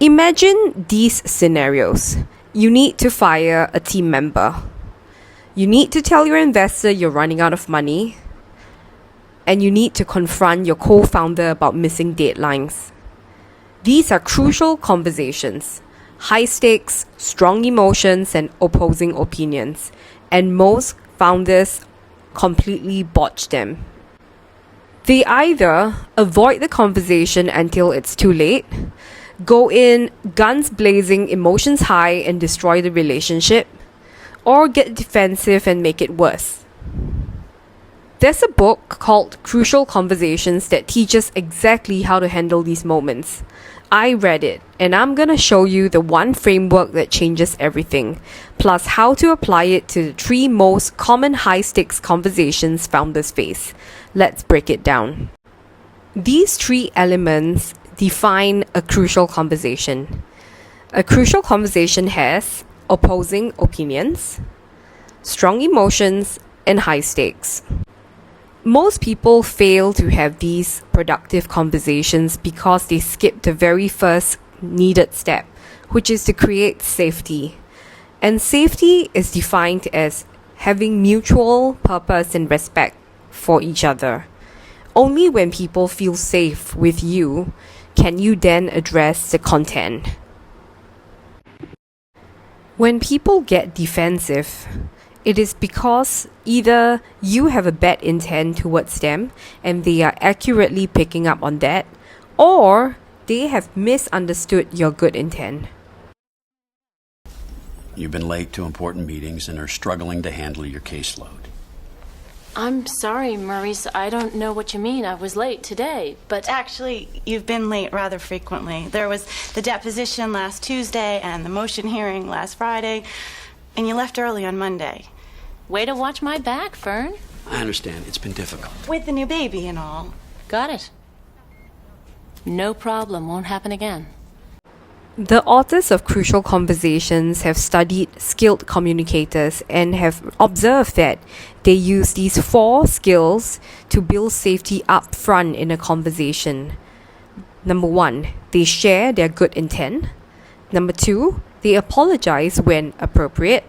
Imagine these scenarios. You need to fire a team member. You need to tell your investor you're running out of money. And you need to confront your co-founder about missing deadlines. These are crucial conversations. High stakes, strong emotions, and opposing opinions. And most founders completely botch them. They either avoid the conversation until it's too late, go in guns blazing, emotions high, and destroy the relationship, or get defensive and make it worse. There's a book called Crucial Conversations that teaches exactly how to handle these moments. I read it, and I'm gonna show you the one framework that changes everything, plus how to apply it to the 3 most common high-stakes conversations founders face. Let's break it down. These 3 elements define a crucial conversation. A crucial conversation has opposing opinions, strong emotions, and high stakes. Most people fail to have these productive conversations because they skip the very first needed step, which is to create safety. And safety is defined as having mutual purpose and respect for each other. Only when people feel safe with you can you then address the content. When people get defensive, it is because either you have a bad intent towards them and they are accurately picking up on that, or they have misunderstood your good intent. You've been late to important meetings and are struggling to handle your caseload. I'm sorry, Maurice. I don't know what you mean. I was late today, but... Actually, you've been late rather frequently. There was the deposition last Tuesday and the motion hearing last Friday, and you left early on Monday. Way to watch my back, Fern. I understand. It's been difficult. With the new baby and all. Got it. No problem. Won't happen again. The authors of Crucial Conversations have studied skilled communicators and have observed that they use these 4 skills to build safety up front in a conversation. Number 1, they share their good intent. Number 2, they apologize when appropriate.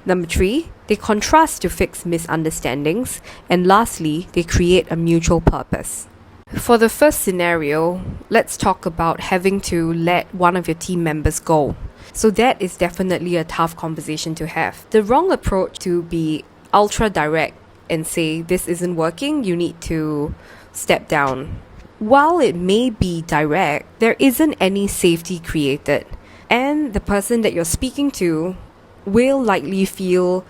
Number 3, they contrast to fix misunderstandings. And lastly, they create a mutual purpose. For the first scenario, let's talk about having to let one of your team members go. So that is definitely a tough conversation to have. The wrong approach to be ultra direct and say, this isn't working, you need to step down. While it may be direct, there isn't any safety created. And the person that you're speaking to will likely feel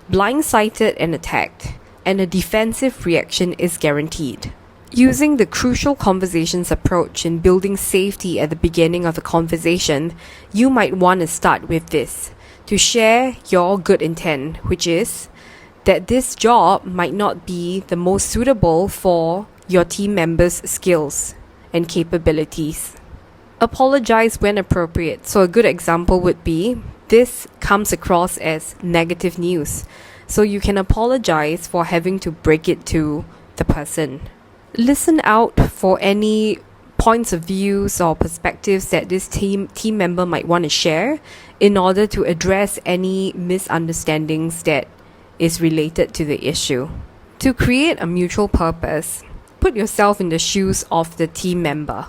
blindsided and attacked, and a defensive reaction is guaranteed. Using the Crucial Conversations approach in building safety at the beginning of a conversation, you might want to start with this, to share your good intent, which is that this job might not be the most suitable for your team members' skills and capabilities. Apologize when appropriate. So a good example would be, this comes across as negative news. So you can apologize for having to break it to the person. Listen out for any points of views or perspectives that this team member might want to share in order to address any misunderstandings that is related to the issue. To create a mutual purpose, put yourself in the shoes of the team member.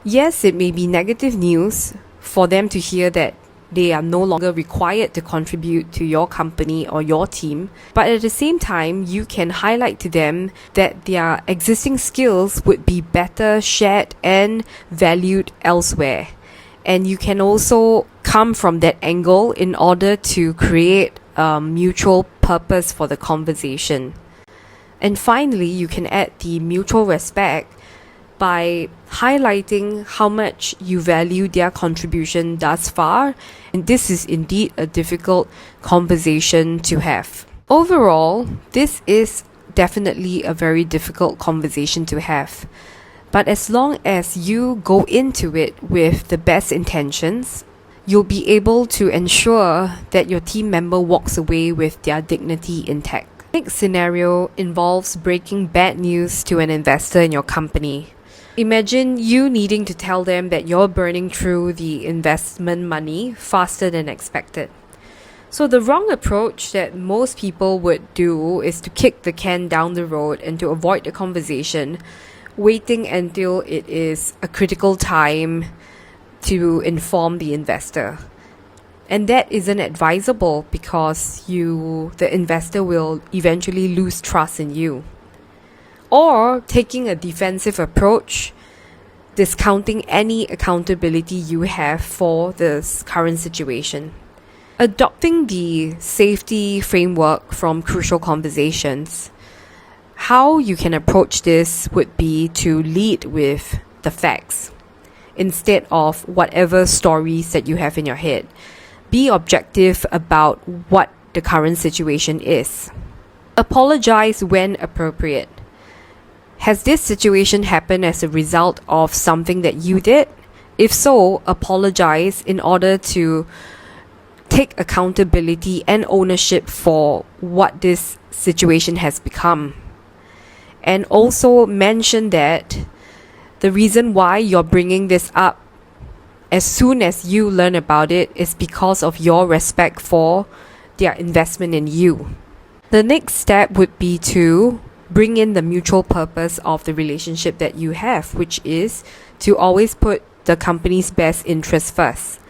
Yes, it may be negative news for them to hear that they are no longer required to contribute to your company or your team, but at the same time, you can highlight to them that their existing skills would be better shared and valued elsewhere. And you can also come from that angle in order to create a mutual purpose for the conversation. And finally, you can add the mutual respect by highlighting how much you value their contribution thus far, and this is indeed a difficult conversation to have. Overall, this is definitely a very difficult conversation to have, but as long as you go into it with the best intentions, you'll be able to ensure that your team member walks away with their dignity intact. Next scenario involves breaking bad news to an investor in your company. Imagine you needing to tell them that you're burning through the investment money faster than expected. So the wrong approach that most people would do is to kick the can down the road and to avoid the conversation, waiting until it is a critical time to inform the investor. And that isn't advisable because the investor will eventually lose trust in you. Or taking a defensive approach, discounting any accountability you have for this current situation. Adopting the safety framework from Crucial Conversations, how you can approach this would be to lead with the facts instead of whatever stories that you have in your head. Be objective about what the current situation is. Apologize when appropriate. Has this situation happened as a result of something that you did? If so, apologize in order to take accountability and ownership for what this situation has become. And also mention that the reason why you're bringing this up as soon as you learn about it is because of your respect for their investment in you. The next step would be to bring in the mutual purpose of the relationship that you have, which is to always put the company's best interest first.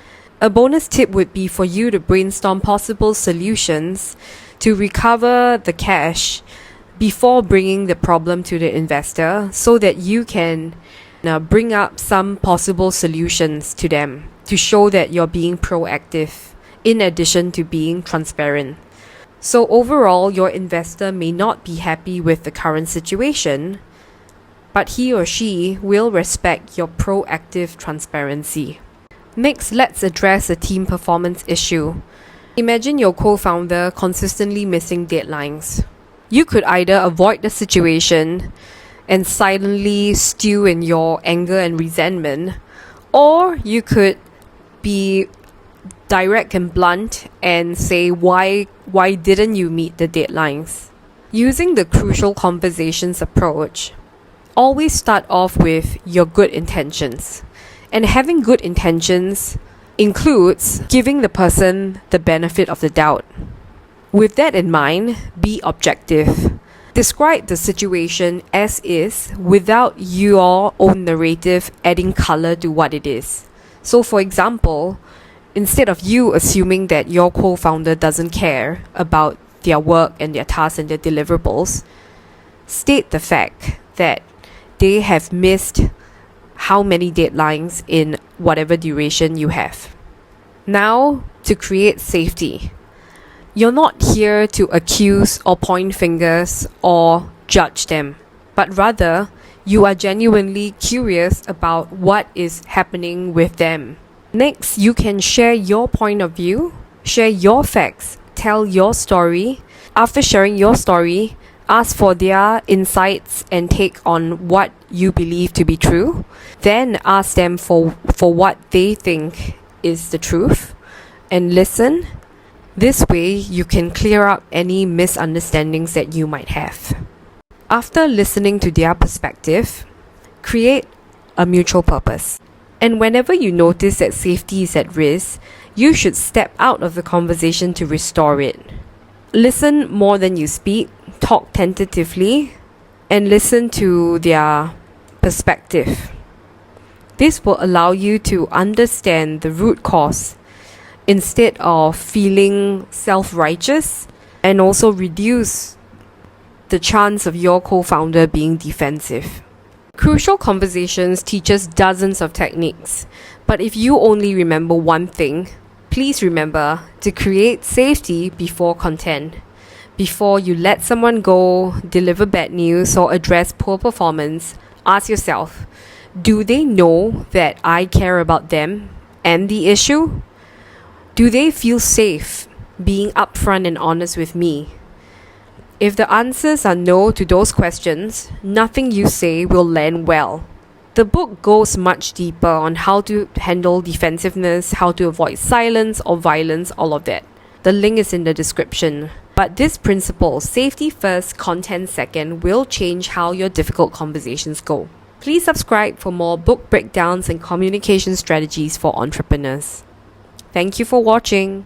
A bonus tip would be for you to brainstorm possible solutions to recover the cash before bringing the problem to the investor so that you can bring up some possible solutions to them to show that you're being proactive in addition to being transparent. So overall, your investor may not be happy with the current situation, but he or she will respect your proactive transparency. Next, let's address a team performance issue. Imagine your co-founder consistently missing deadlines. You could either avoid the situation and silently stew in your anger and resentment, or you could be direct and blunt and say why didn't you meet the deadlines. Using the Crucial Conversations approach, always start off with your good intentions. And having good intentions includes giving the person the benefit of the doubt. With that in mind, be objective. Describe the situation as is without your own narrative adding color to what it is. So for example, instead of you assuming that your co-founder doesn't care about their work and their tasks and their deliverables, state the fact that they have missed how many deadlines in whatever duration you have. Now, to create safety. You're not here to accuse or point fingers or judge them, but rather you are genuinely curious about what is happening with them. Next, you can share your point of view, share your facts, tell your story. After sharing your story, ask for their insights and take on what you believe to be true. Then ask them for what they think is the truth and listen. This way, you can clear up any misunderstandings that you might have. After listening to their perspective, create a mutual purpose. And whenever you notice that safety is at risk, you should step out of the conversation to restore it. Listen more than you speak, talk tentatively, and listen to their perspective. This will allow you to understand the root cause instead of feeling self-righteous, and also reduce the chance of your co-founder being defensive. Crucial Conversations teaches dozens of techniques, but if you only remember one thing, please remember to create safety before content. Before you let someone go, deliver bad news, or address poor performance, ask yourself, do they know that I care about them and the issue? Do they feel safe being upfront and honest with me? If the answers are no to those questions, nothing you say will land well. The book goes much deeper on how to handle defensiveness, how to avoid silence or violence, all of that. The link is in the description. But this principle, safety first, content second, will change how your difficult conversations go. Please subscribe for more book breakdowns and communication strategies for entrepreneurs. Thank you for watching.